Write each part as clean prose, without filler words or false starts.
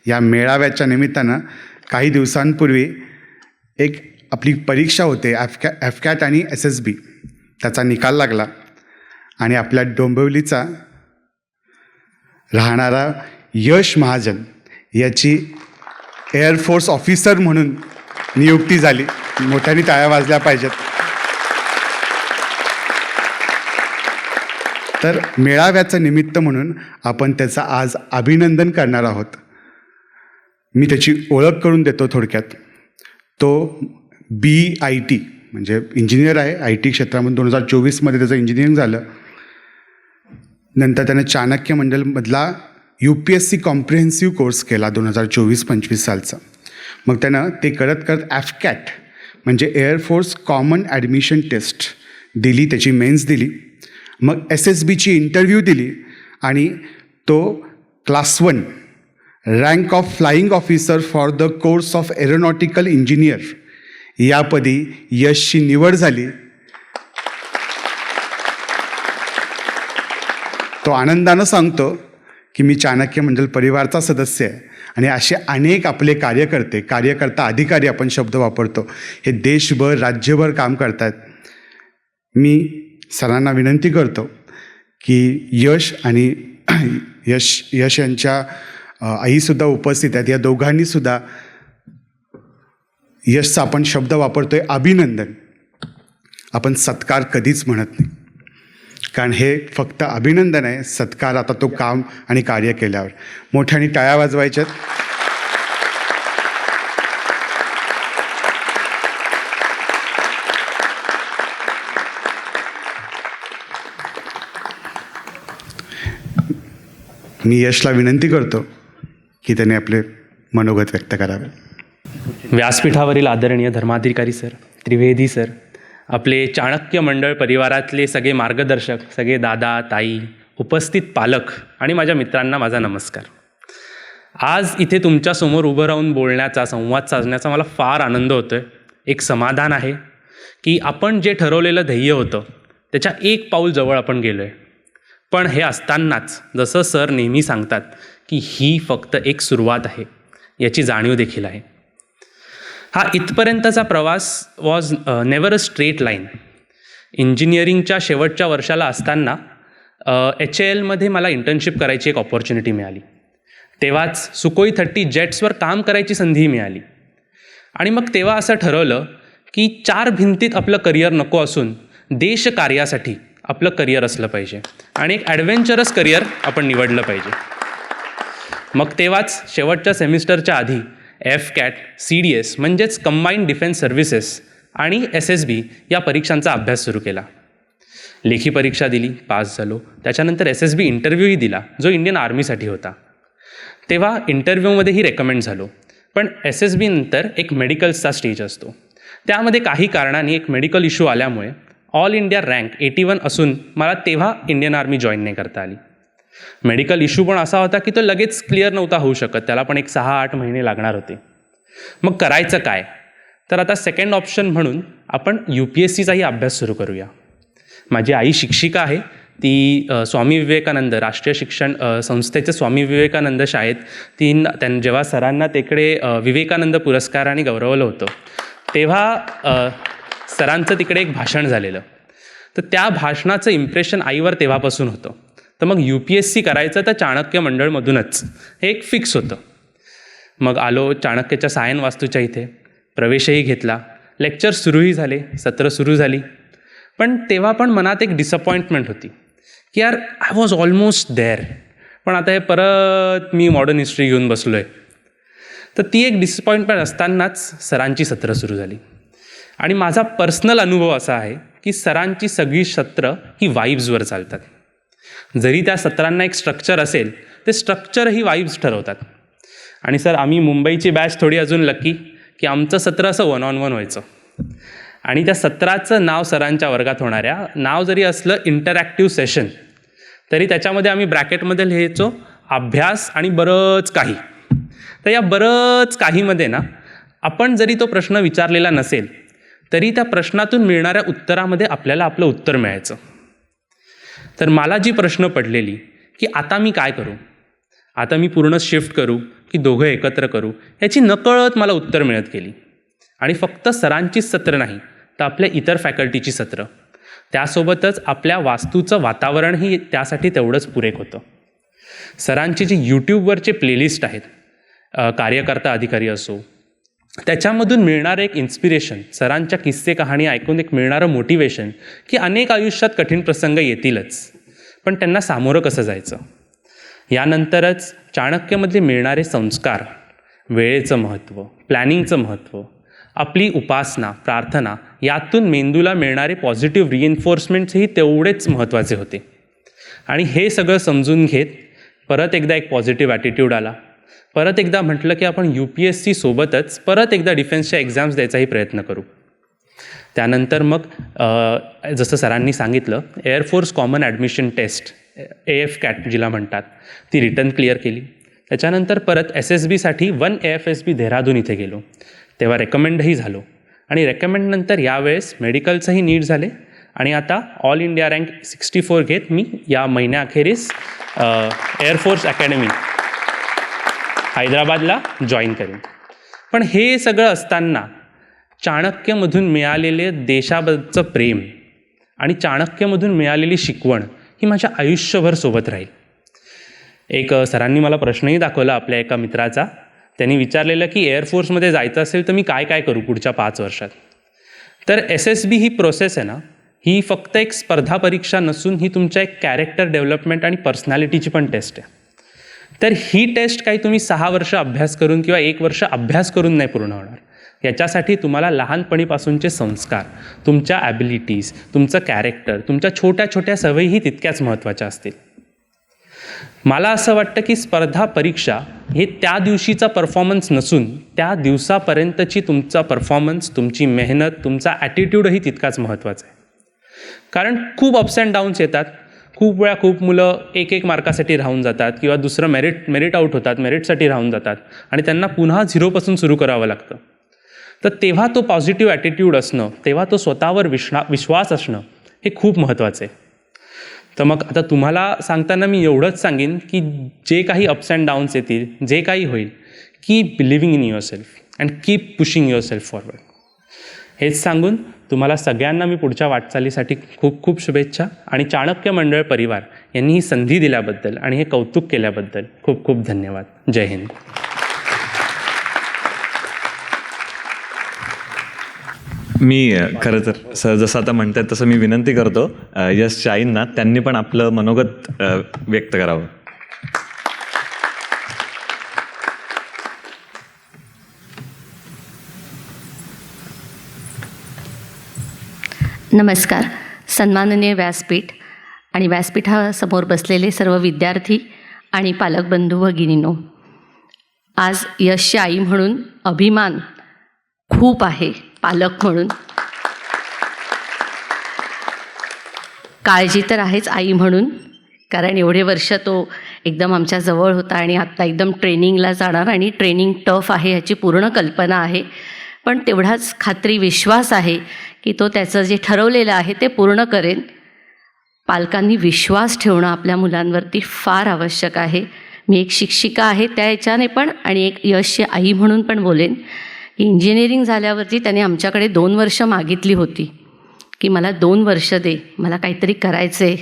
या मेळाव्याच्या निमित्तानं काही दिवसांपूर्वी एक आपली परीक्षा होते एफकॅट आणि SSB, त्याचा निकाल लागला आणि आपल्या डोंबिवलीचा राहणारा यश महाजन याची एअरफोर्स ऑफिसर म्हणून नियुक्ती झाली. मोठ्याने टाळ्या वाजल्या पाहिजेत. तर मेळाव्याचं निमित्त म्हणून आपण त्याचं आज अभिनंदन करणार आहोत. मी त्याची ओळख करून देतो थोडक्यात. तो BIT म्हणजे इंजिनियर आहे. IT क्षेत्रामध्ये 2024मध्ये त्याचं इंजिनिअरिंग झालं. नंतर त्याने चाणक्य मंडलमधला UPSC कॉम्प्रिहेन्सिव्ह कोर्स केला 2024-25 सालचा. मग त्यानं ते करत करत एफकॅट म्हणजे एअरफोर्स कॉमन ॲडमिशन टेस्ट दिली, त्याची मेन्स दिली. मग SSBची इंटरव्ह्यू दिली आणि तो class 1 rank of flying officer for the course of aeronautical engineer यापदी यशची निवड झाली. तो आनंदानं सांगतो की मी चाणक्य मंडल परिवारचा सदस्य आहे आणि असे अनेक आपले कार्यकर्ता अधिकारी आपण शब्द वापरतो, हे देशभर राज्यभर काम करतात. मी सरांना विनंती करतो की यश आणि यश यांच्या आईसुद्धा उपस्थित आहेत. या दोघांनीसुद्धा यशचा आपण शब्द वापरतोय अभिनंदन, आपण सत्कार कधीच म्हणत नाही, कारण हे फक्त अभिनंदन आहे. सत्कार आता तो काम आणि कार्य केल्यावर. मोठ्याने टाळ्या वाजवायच्यात. मी यशला विनंती करतो की त्याने आपले मनोगत व्यक्त करावे. व्यासपीठावरील आदरणीय धर्माधिकारी सर, त्रिवेदी सर, आपले चाणक्य मंडळ परिवारातले सगळे मार्गदर्शक, सगळे दादा ताई, उपस्थित पालक आणि माझ्या मित्रांना माझा नमस्कार. आज इथे तुमच्यासमोर उभं राहून बोलण्याचा, संवाद साधण्याचा मला फार आनंद होतो आहे. एक समाधान आहे की आपण जे ठरवलेलं ध्येय होतं त्याच्या एक पाऊल जवळ आपण गेलो आहे. पण हे असतानाच जसं सर नेहमी सांगतात की ही फक्त एक सुरुवात आहे, याची जाणीव देखील आहे. हा इथपर्यंतचा प्रवास was never a straight line. इंजिनिअरिंगच्या शेवटच्या वर्षाला असताना HALमध्ये मला इंटर्नशिप करायची एक ऑपॉर्च्युनिटी मिळाली. तेव्हाच सुकोई 30 जेट्सवर काम करायची संधी मिळाली. आणि मग तेव्हा असं ठरवलं की 4 भिंतीत आपलं करिअर नको असून देशकार्यासाठी आपलं करिअर असलं पाहिजे आणि एक ॲडव्हेंचरस करिअर आपण निवडलं पाहिजे. मग तेव्हाच शेवटच्या सेमिस्टरच्या आधी एफकॅट, CDS म्हणजेच कंबाईंड डिफेन्स सर्व्हिसेस आणि SSB या परीक्षांचा अभ्यास सुरू केला. लेखी परीक्षा दिली, पास झालो. त्याच्यानंतर SSB इंटरव्ह्यूही दिला, जो इंडियन आर्मीसाठी होता. तेव्हा इंटरव्ह्यूमध्येही रेकमेंड झालो. पण SSB नंतर एक मेडिकल्सचा स्टेज असतो. त्यामध्ये काही कारणाने एक मेडिकल इश्यू आल्यामुळे ऑल इंडिया रँक 81 असून मला तेव्हा इंडियन आर्मी जॉईन नाही करता आली. मेडिकल इश्यू पण असा होता की तो लगेच क्लिअर नव्हता होऊ शकत, त्याला पण एक 6-8 महिने लागणार होते. मग करायचं काय? तर आता सेकंड ऑप्शन म्हणून आपण UPSCचाही अभ्यास सुरू करूया. माझी आई शिक्षिका आहे. ती स्वामी विवेकानंद राष्ट्रीय शिक्षण संस्थेचे स्वामी विवेकानंद शाळेत जेव्हा सरांना तिकडे विवेकानंद पुरस्काराने गौरवलं होतं, तेव्हा सरांचं तिकडे एक भाषण झालेलं. तर त्या भाषणाचं इम्प्रेशन आईवर तेव्हापासून होतं. तर मग UPSC करायचं तर चाणक्य मंडळमधूनच, हे एक फिक्स होतं. मग आलो चाणक्यच्या सायन वास्तूच्या इथे, प्रवेशही घेतला, लेक्चर सुरूही झाले, सत्र सुरू झाली. पण तेव्हा पण मनात एक डिसअपॉइंटमेंट होती की यार आय वॉज ऑलमोस्ट देअर, पण आता हे परत मी मॉडर्न हिस्ट्री घेऊन बसलो आहे. तर ती एक डिसअपॉइंटमेंट असतानाच सरांची सत्र सुरू झाली. आणि माझा पर्सनल अनुभव असा आहे की सरांची सगळी सत्र ही वाईब्सवर चालतात. जरी त्या सत्रांना एक स्ट्रक्चर असेल, ते स्ट्रक्चर ही वाईब्स ठरवतात. आणि सर, आम्ही मुंबईची बॅच थोडी अजून लकी की आमचं सत्र असं 1-on-1 व्हायचं. आणि त्या सत्राचं नाव सरांच्या वर्गात होणाऱ्या नाव जरी असलं इंटरॅक्टिव्ह सेशन, तरी त्याच्यामध्ये आम्ही ब्रॅकेटमध्ये लिहायचो अभ्यास आणि बरंच काही. तर या बरंच काहीमध्ये ना, आपण जरी तो प्रश्न विचारलेला नसेल तरी त्या प्रश्नातून मिळणाऱ्या उत्तरामध्ये आपल्याला आपलं उत्तर मिळायचं. तर मला जी प्रश्न पडलेली की आता मी काय करू, आता मी पूर्ण शिफ्ट करू की दोघं एकत्र करू, याची नकळत मला उत्तर मिळत गेली. आणि फक्त सरांचीच सत्र नाही, तर आपल्या इतर फॅकल्टीची सत्र, त्यासोबतच आपल्या वास्तूचं वातावरणही त्यासाठी तेवढंच पुरेक होतं. सरांचे जे यूट्यूबवरचे प्लेलिस्ट आहेत, कार्यकर्ता अधिकारी असो, त्याच्यामधून मिळणारं एक इन्स्पिरेशन, सरांच्या किस्से कहाणी ऐकून एक मिळणारं मोटिवेशन, की अनेक आयुष्यात कठीण प्रसंग येतीलच, पण त्यांना सामोरं कसं जायचं. यानंतरच चाणक्यमधले मिळणारे संस्कार, वेळेचं महत्त्व, प्लॅनिंगचं महत्त्व, आपली उपासना, प्रार्थना, यातून मेंदूला मिळणारे पॉझिटिव्ह रिइन्फोर्समेंट्सही तेवढेच महत्त्वाचे होते. आणि हे सगळं समजून घेत परत एकदा एक पॉझिटिव्ह ॲटिट्यूड आला. परत एकदा म्हटलं की आपण UPSC सोबतच परत एकदा डिफेन्सच्या एक्झाम्स द्यायचाही प्रयत्न करू. त्यानंतर मग जसं सरांनी सांगितलं, air force common admission test AFCAT जिला म्हणतात, ती रिटर्न क्लिअर केली. त्याच्यानंतर परत SSBसाठी 1 AFSB देहरादून इथे गेलो. तेव्हा रेकमेंडही झालो आणि रेकमेंडनंतर यावेळेस मेडिकलचंही नीट झाले आणि आता ऑल इंडिया रँक 64 घेत मी या महिन्याअखेरीस एअरफोर्स अकॅडमी हैदराबादला जॉईन करेन. पण हे सगळं असताना चाणक्यमधून मिळालेले देशाबद्दलचं प्रेम आणि चाणक्यमधून मिळालेली शिकवण ही माझ्या आयुष्यभर सोबत राहील. एक सरांनी मला प्रश्नही दाखवला आपल्या एका मित्राचा. त्यांनी विचारलेलं की एअरफोर्समध्ये जायचं असेल तर मी काय काय करू पुढच्या 5 वर्षात. तर SSB ही प्रोसेस आहे ना, ही फक्त एक स्पर्धा परीक्षा नसून ही तुमच्या एक कॅरेक्टर डेव्हलपमेंट आणि पर्सनॅलिटीची पण टेस्ट आहे. तर ही टेस्ट काही तुम्ही 6 वर्ष अभ्यास करून किंवा 1 वर्ष अभ्यास करून नाही पूर्ण होणार. याच्यासाठी तुम्हाला लहानपणीपासूनचे संस्कार, तुमच्या ॲबिलिटीज, तुमचं कॅरेक्टर, तुमच्या छोट्या छोट्या सवयीही तितक्याच महत्त्वाच्या असतील. मला असं वाटतं की स्पर्धा परीक्षा हे त्या दिवशीचा परफॉर्मन्स नसून त्या दिवसापर्यंतची तुमचा परफॉर्मन्स, तुमची मेहनत, तुमचा ॲटिट्यूडही तितकाच महत्त्वाचा आहे. कारण खूप अप्स अँड डाऊन्स येतात. खूप वेळा खूप मुलं 1-1 मार्कासाठी राहून जातात किंवा दुसरं मेरिट आऊट होतात, मेरिटसाठी राहून जातात आणि त्यांना पुन्हा 0पासून सुरू करावं लागतं. तर तेव्हा तो पॉझिटिव्ह ॲटिट्यूड असणं, तेव्हा तो स्वतःवर विश्वास असणं हे खूप महत्त्वाचं आहे. तर मग आता तुम्हाला सांगताना मी एवढंच सांगेन की जे काही अप्स अँड डाऊन्स येतील, जे काही होईल, keep believing in your self and keep pushing your self forward. हेच सांगून तुम्हाला सगळ्यांना मी पुढच्या वाटचालीसाठी खूप खूप शुभेच्छा आणि चाणक्य मंडळ परिवार यांनी ही संधी दिल्याबद्दल आणि हे कौतुक केल्याबद्दल खूप खूप धन्यवाद. जय हिंद. मी खरं तर सर जसं आता म्हणतात तसं मी विनंती करतो यश शाहींना, त्यांनी पण आपलं मनोगत व्यक्त करावं. नमस्कार. सन्माननीय व्यासपीठ आणि व्यासपीठासमोर बसलेले सर्व विद्यार्थी आणि पालक बंधू भगिनींनो, आज यशची आई म्हणून अभिमान खूप आहे. पालक म्हणून काळजी तर आहेच आई म्हणून, कारण एवढे वर्ष तो एकदम आमच्या जवळ होता आणि आत्ता एकदम ट्रेनिंगला जाणार आणि ट्रेनिंग टफ आहे ह्याची पूर्ण कल्पना आहे. पण तेवढाच खात्री, विश्वास आहे की तो त्याचं जे ठरवलेलं आहे ते पूर्ण करेन. पालकांनी विश्वास ठेवणं आपल्या मुलांवरती फार आवश्यक आहे. मी एक शिक्षिका आहे त्या याच्याने पण आणि एक यशची आई म्हणून पण बोलेन की इंजिनिअरिंग झाल्यावरती त्याने आमच्याकडे 2 वर्ष मागितली होती की मला 2 वर्ष दे, मला काहीतरी करायचं आहे,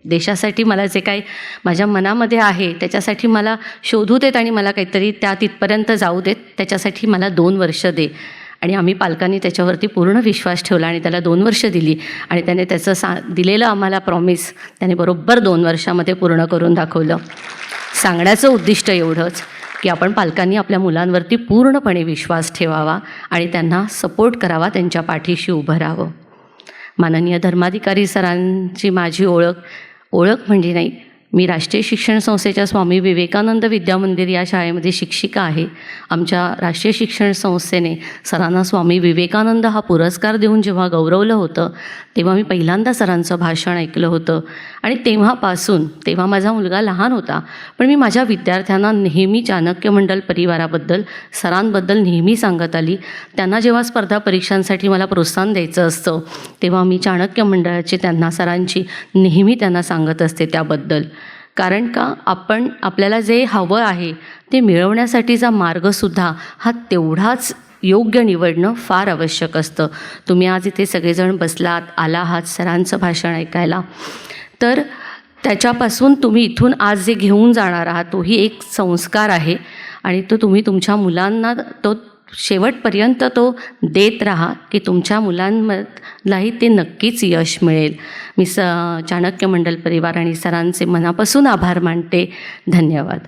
देशासाठी मला जे काही माझ्या मनामध्ये आहे त्याच्यासाठी मला शोधू देत आणि मला काहीतरी तिथपर्यंत जाऊ देत, त्याच्यासाठी मला 2 वर्ष दे. आणि आम्ही पालकांनी त्याच्यावरती पूर्ण विश्वास ठेवला आणि त्याला 2 वर्ष दिली आणि त्याने त्याचं दिलेलं आम्हाला प्रॉमिस त्याने बरोबर 2 वर्षामध्ये पूर्ण करून दाखवलं. सांगण्याचं उद्दिष्ट एवढंच की आपण पालकांनी आपल्या मुलांवरती पूर्णपणे विश्वास ठेवावा आणि त्यांना सपोर्ट करावा, त्यांच्या पाठीशी उभं राहावं. माननीय धर्माधिकारी सरांची माझी ओळख म्हणजे नाही, मी राष्ट्रीय शिक्षण संस्थेच्या स्वामी विवेकानंद विद्यामंदिर या शाळेमध्ये शिक्षिका आहे. आमच्या राष्ट्रीय शिक्षण संस्थेने सरांना स्वामी विवेकानंद हा पुरस्कार देऊन जेव्हा गौरवलं होतं तेव्हा मी पहिल्यांदा सरांचं भाषण ऐकलं होतं आणि तेव्हा माझा मुलगा लहान होता, पण मी माझ्या विद्यार्थ्यांना नेहमी चाणक्य मंडल परिवाराबद्दल, सरांबद्दल नेहमी सांगत आली. त्यांना जेव्हा स्पर्धा परीक्षांसाठी मला प्रोत्साहन द्यायचं असतं तेव्हा मी चाणक्य मंडळाची सरांची नेहमी त्यांना सांगत असते त्याबद्दल. कारण का आपण आपल्याला जे हवं आहे ते मिळवण्यासाठीचा मार्गसुद्धा हा तेवढाच योग्य निवडणं फार आवश्यक असतं. तुम्ही आज इथे सगळेजण बसलात, आला आहात सरांचं भाषण ऐकायला, तर त्याच्यापासून तुम्ही इथून आज जे घेऊन जाणार आहात तोही एक संस्कार आहे आणि तो तुम्ही तुमच्या मुलांना तो शेवटपर्यंत तो देत राहा की तुमच्या मुलांमधलाही ते नक्कीच यश मिळेल. मी चाणक्य मंडल परिवार आणि सरांचे मनापासून आभार मानते. धन्यवाद.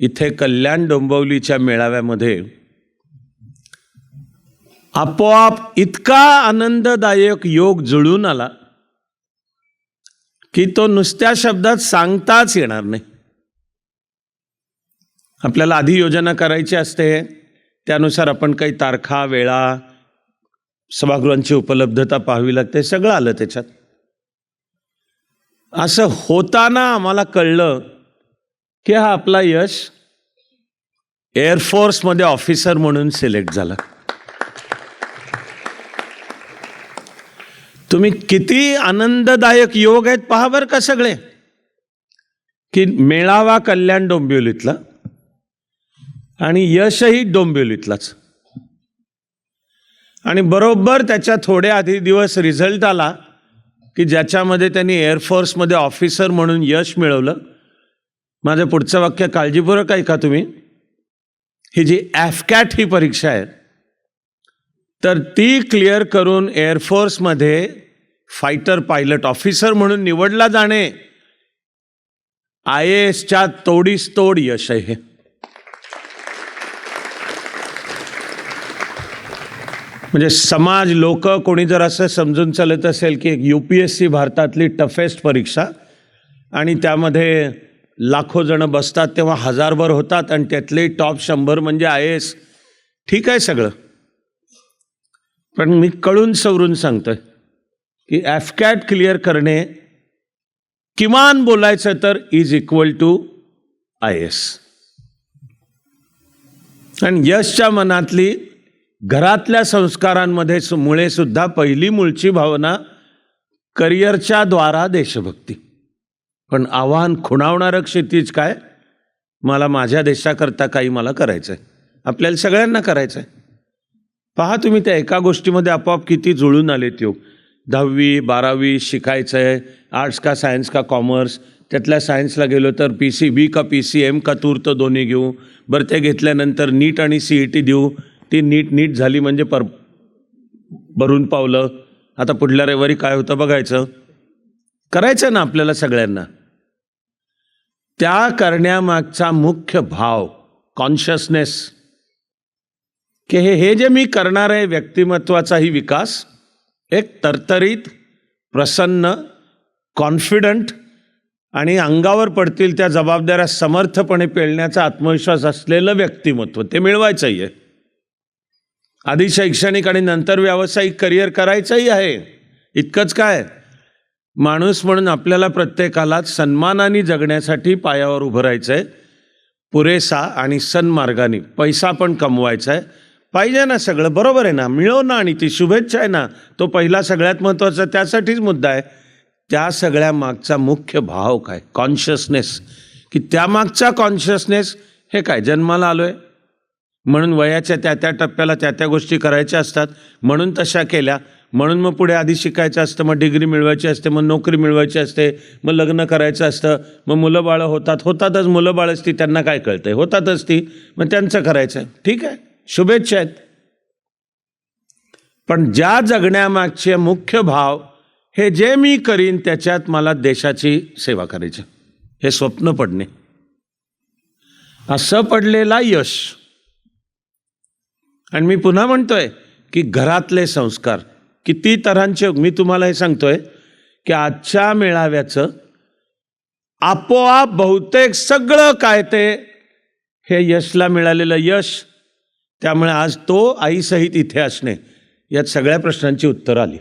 इथे कल्याण डोंबिवलीच्या मेळाव्यामध्ये आपोआप इतका आनंददायक योग जुळून आला की तो नुसत्या शब्दात सांगताच येणार नाही. आपल्याला आधी योजना करायची असते, त्यानुसार आपण काही तारखा, वेळा, सभागृहांची उपलब्धता पाहावी लागते, सगळं आलं त्याच्यात. असं होताना आम्हाला कळलं की हा आपला यश एअरफोर्समध्ये ऑफिसर म्हणून सिलेक्ट झाला. तुम्ही किती आनंददायक योग आहेत पहा बरं का सगळे, की मेळावा कल्याण डोंबिवलीतला आणि यशही डोंबिवलीतलाच. आणि बरोबर त्याच्या थोड्या आधी दिवस रिझल्ट आला की ज्याच्यामध्ये त्यांनी एअरफोर्समध्ये ऑफिसर म्हणून यश मिळवलं. माझं पुढचं वाक्य काळजीपूर्वक ऐका तुम्ही. ही जी एफकॅट ही परीक्षा आहे, तर ती क्लिअर करून एअरफोर्समध्ये फायटर पायलट ऑफिसर म्हणून निवडला जाणे IASच्या तोडीस तोड यश आहे हे. म्हणजे समाज, लोक कोणी जर असं समजून चालत असेल की UPSC भारतातली टफेस्ट परीक्षा आणि त्यामध्ये लाखो जण बसतात तेव्हा हजारभर होतात आणि त्यातले टॉप 100 म्हणजे IAS, ठीक आहे सगळं, पण मी कळून सवरून सांगतोय की एफकॅट क्लिअर करणे किमान बोलायचं तर इज इक्वल टू IAS. आणि यशच्या मनातली घरातल्या संस्कारांमध्ये मुळे सुद्धा पहिली मूळची भावना करिअरच्या द्वारा देशभक्ती. पण आव्हान खुणावणारं क्षितिज काय, मला माझ्या देशाकरता काही मला करायचं आहे, आपल्याला सगळ्यांना करायचं आहे. पहा तुम्ही त्या एका गोष्टीमध्ये आपोआप किती जुळून आलेत योग. 10वी 12वी शिकायचं आहे, आर्ट्स का सायन्स का कॉमर्स, त्यातल्या सायन्सला गेलो तर PCB का PCM का तूर्त दोन्ही घेऊ, बरं ते घेतल्यानंतर नीट आणि CET देऊ, ती नीट झाली म्हणजे भरून पावलं. आता पुढल्या रविवारी काय होतं बघायचं, करायचं ना आपल्याला सगळ्यांना. त्या करण्यामागचा मुख्य भाव कॉन्शियसनेस, की हे जे मी करणार आहे व्यक्तिमत्वाचाही विकास, एक तरतरीत, प्रसन्न, कॉन्फिडंट आणि अंगावर पडतील त्या जबाबदाऱ्या समर्थपणे पेलण्याचा आत्मविश्वास असलेलं व्यक्तिमत्व, ते मिळवायचंही आहे. आधी शैक्षणिक आणि नंतर व्यावसायिक करिअर करायचंही आहे. इतकंच काय, माणूस म्हणून आपल्याला प्रत्येकालाच सन्मानाने जगण्यासाठी पायावर उभं राहायचं आहे, पुरेसा आणि सन्मार्गाने पैसा पण कमवायचा आहे. पाहिजे ना सगळं, बरोबर आहे ना, मिळव ना, आणि ती शुभेच्छा आहे ना, तो पहिला सगळ्यात महत्त्वाचा त्यासाठीच मुद्दा आहे. त्या सगळ्या मागचा मुख्य भाव काय, कॉन्शियसनेस, की त्यामागचा कॉन्शियसनेस हे काय, जन्माला आलो आहे म्हणून वयाच्या त्या टप्प्याला त्या गोष्टी करायच्या असतात म्हणून तशा केल्या, म्हणून मग पुढे आधी शिकायचं असतं, मग डिग्री मिळवायची असते, मग नोकरी मिळवायची असते, मग लग्न करायचं असतं, मग मुलं बाळं होतातच, मुलं बाळ असती, त्यांना काय कळतंय, होतातच ती, मग त्यांचं करायचं आहे. ठीक आहे, शुभेच्छा आहेत. पण ज्या जगण्यामागचे मुख्य भाव, हे जे मी करीन त्याच्यात मला देशाची सेवा करायची, हे स्वप्न पडणे, असं पडलेला यश. आणि मी पुन्हा म्हणतोय की घरातले संस्कार किती तऱ्हांचे. मी तुम्हाला हे सांगतोय की आजच्या मेळाव्याचं आपोआप बहुतेक सगळं काय ते हे यशला मिळालेलं यश. त्यामुळे आज तो आईसहित इथे असणे, यात सगळ्या प्रश्नांची उत्तरं आली.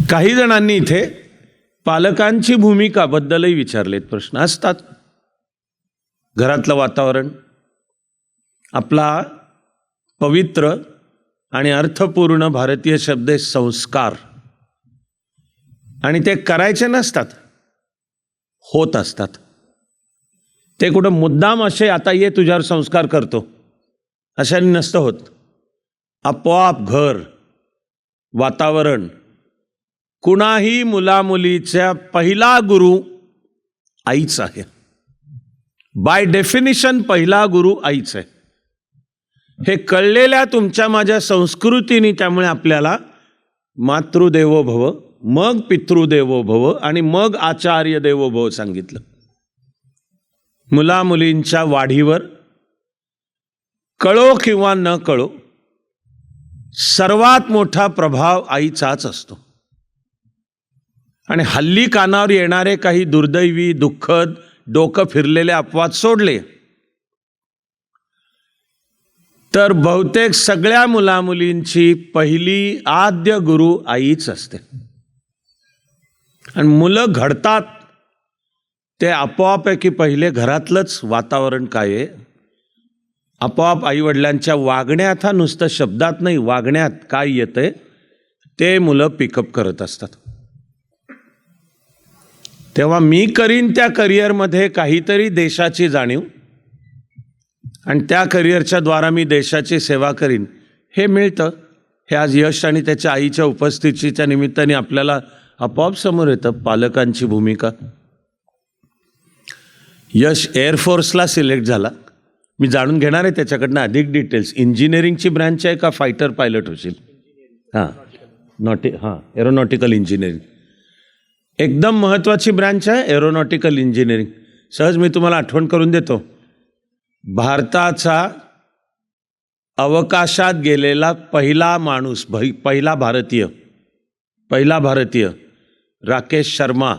काही जणांनी इथे पालकांची भूमिका बद्दलही विचारलेत प्रश्न. असतात, घरातलं वातावरण, आपला पवित्र आणि अर्थपूर्ण भारतीय शब्द आहे संस्कार. आणि ते करायचे नसतात, होत असतात. ते कुठं मुद्दाम असे आता ये तुझ्यावर संस्कार करतो अशाने नसतं होत. आपोआप घर, वातावरण. कुणाही मुलामुलीचा पहिला गुरु आईच आहे. बाय डेफिनिशन पहिला गुरु आईच आहे. हे कळलेल्या तुमच्या माझ्या संस्कृतीने त्यामुळे आपल्याला मातृदेवो भव, मग पितृदेवो भव आणि मग आचार्य देवो भव सांगितलं. मुलामुलींच्या वाढीवर कळो किंवा न कळो सर्वात मोठा प्रभाव आईचाच असतो. आणि हल्ली कानावर येणारे काही दुर्दैवी, दुःखद, डोकं फिरलेले अपवाद सोडले तर बहुतेक सगळ्या मुलामुलींची पहिली आद्य गुरु आईच असते. आणि मुलं घडतात ते आपोआप आहे की पहिले घरातलंच वातावरण काय आहे. आपोआप आईवडिलांच्या वागण्यात, हा नुसतं शब्दात नाही, वागण्यात काय येतंय ते मुलं पिकअप करत असतात. तेव्हा मी करीन त्या करिअरमध्ये काहीतरी देशाची जाणीव आणि त्या करिअरच्या द्वारा मी देशाची सेवा करीन हे मिळतं. हे आज यश आणि त्याच्या आईच्या उपस्थितीच्या निमित्ताने आपल्याला आपोआप समोर येतं. पालकांची भूमिका. यश एअरफोर्सला सिलेक्ट झाला. मी जाणून घेणार आहे त्याच्याकडनं अधिक डिटेल्स. इंजिनिअरिंगची ब्रँच आहे का फायटर पायलट होशील? एरोनॉटिकल इंजिनिअरिंग एकदम महत्त्वाची ब्रँच आहे एरोनॉटिकल इंजिनिअरिंग. सहज मी तुम्हाला आठवण करून देतो. भारताचा अवकाशात गेलेला पहिला माणूस, पहिला भारतीय राकेश शर्मा.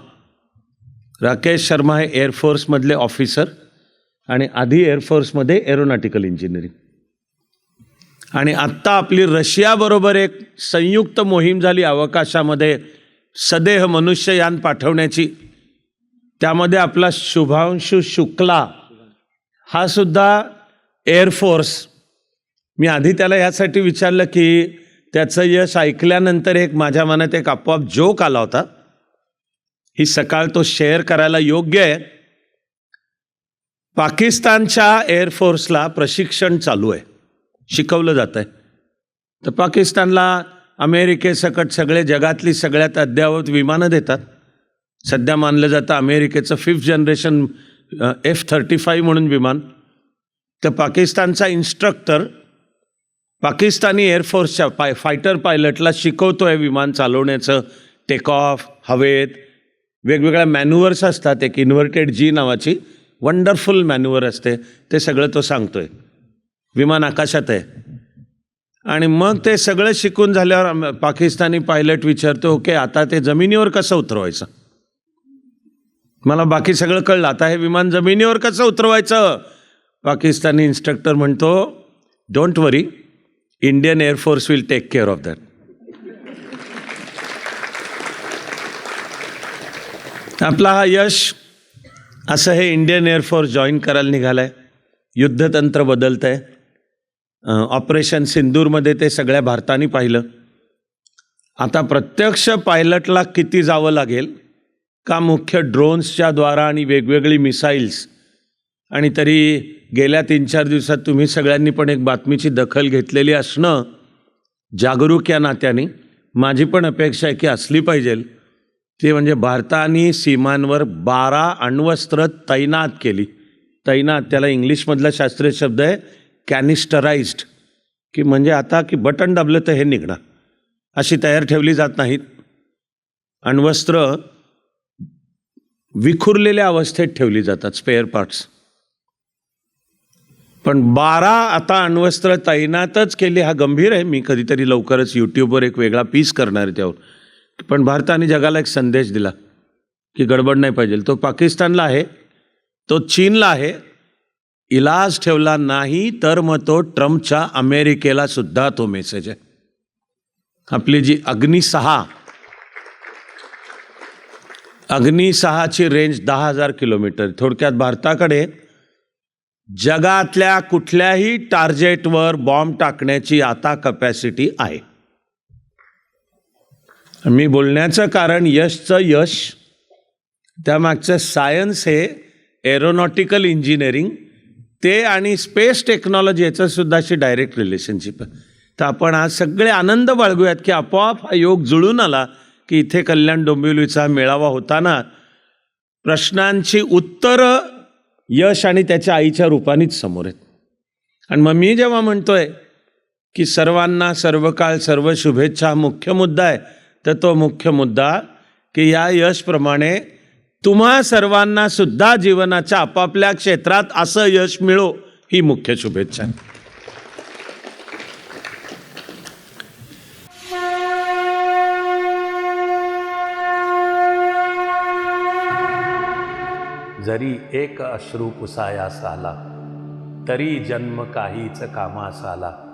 राकेश शर्मा हे एअरफोर्समधले ऑफिसर आणि आधी एअरफोर्समध्ये एरोनॉटिकल इंजिनिअरिंग. आणि आत्ता आपली रशियाबरोबर एक संयुक्त मोहीम झाली अवकाशामध्ये सदेह मनुष्ययान पाठवण्याची. त्यामध्ये आपला शुभांशु शुक्ला हा सुद्धा एअरफोर्स. मी आधी त्याला यासाठी विचारलं की त्याचं यश ऐकल्यानंतर एक माझ्या मनात एक आपोआप जोक आला होता. ही सकाळ तो शेअर करायला योग्य आहे. पाकिस्तानच्या एअरफोर्सला प्रशिक्षण चालू आहे, शिकवलं जात आहे. तर पाकिस्तानला अमेरिकेसकट सगळे जगातली सगळ्यात अद्ययावत विमानं देतात. सध्या मानलं जातं अमेरिकेचं 5th जनरेशन F-35 म्हणून विमान. तर पाकिस्तानचा इन्स्ट्रक्टर पाकिस्तानी एअरफोर्सच्या फायटर पायलटला शिकवतो आहे विमान चालवण्याचं. टेक ऑफ, हवेत वेगवेगळ्या मॅन्युअर्स असतात. एक इन्व्हर्टेड जी नावाची वंडरफुल मॅन्युअर असते, ते सगळं तो सांगतोय. विमान आकाशात आहे. आणि मग ते सगळं शिकून झाल्यावर पाकिस्तानी पायलट विचारतो, ओके आता ते जमिनीवर कसं उतरवायचं? मला बाकी सगळं कळलं, आता हे विमान जमिनीवर कसं उतरवायचं? पाकिस्तानी इन्स्ट्रक्टर म्हणतो, don't worry, Indian air force will take care of that. आपला हा यश असं हे इंडियन एअरफोर्स जॉईन करायला निघालाय. युद्धतंत्र बदलत आहे. ऑपरेशन सिंदूरमध्ये ते सगळ्या भारताने पाहिलं. आता प्रत्यक्ष पायलटला किती जावं लागेल का मुख्य ड्रोन्सच्या द्वारा आणि वेगवेगळी मिसाईल्स. आणि तरी गेल्या 3-4 दिवसात तुम्ही सगळ्यांनी पण एक बातमीची दखल घेतलेली असणं जागरूक या नात्याने माझी पण अपेक्षा आहे की असली पाहिजे. ते म्हणजे भारताने सीमांवर 12 अण्वस्त्र तैनात केली. तैनात त्याला इंग्लिशमधला शास्त्रीय शब्द आहे कॅनिस्टराइज्ड, की म्हणजे आता की बटन दाबलं तर हे निघणार, अशी तयार ठेवली जात नाहीत. अण्वस्त्र विखुरलेल्या अवस्थेत ठेवली जातात, स्पेअर पार्ट्स. पण 12 आता अण्वस्त्र तैनातच केली. हा गंभीर आहे. मी कधीतरी लवकरच यूट्यूबवर एक वेगळा पीस करणार आहे त्यावर. पण भारताने जगाला एक संदेश दिला की गडबड नाही पाहिजे. तो पाकिस्तानला आहे, तो चीनला आहे. इलाज ठेवला नाही तर मग तो ट्रम्पच्या अमेरिकेला सुद्धा तो मेसेज आहे. आपली जी अग्नी 6ची रेंज 10,000 किलोमीटर. थोडक्यात भारताकडे जगातल्या कुठल्याही टार्गेटवर बॉम्ब टाकण्याची आता कपॅसिटी आहे. मी बोलण्याचं कारण यशचं यश, त्यामागचं सायन्स हे एरोनॉटिकल इंजिनिअरिंग ते आणि स्पेस टेक्नॉलॉजी याचं सुद्धा अशी डायरेक्ट रिलेशनशिप आहे. तर आपण आज सगळे आनंद बाळगूयात की आपोआप हा योग जुळून आला की इथे कल्याण डोंबिवलीचा मेळावा होताना प्रश्नांची उत्तरं यश आणि त्याच्या आईच्या रूपानेच समोर आहेत. आणि मग मी जेव्हा म्हणतोय की सर्वांना सर्व काळ सर्व शुभेच्छा मुख्य मुद्दा आहे, तर तो मुख्य मुद्दा की या यशप्रमाणे तुम्हा सर्वांना सुद्धा जीवनाच्या आपापल्या क्षेत्रात असं यश मिळो ही मुख्य शुभेच्छा आहे. जरी एक अश्रू पुसायास आला, तरी जन्म काहीच कामास आला.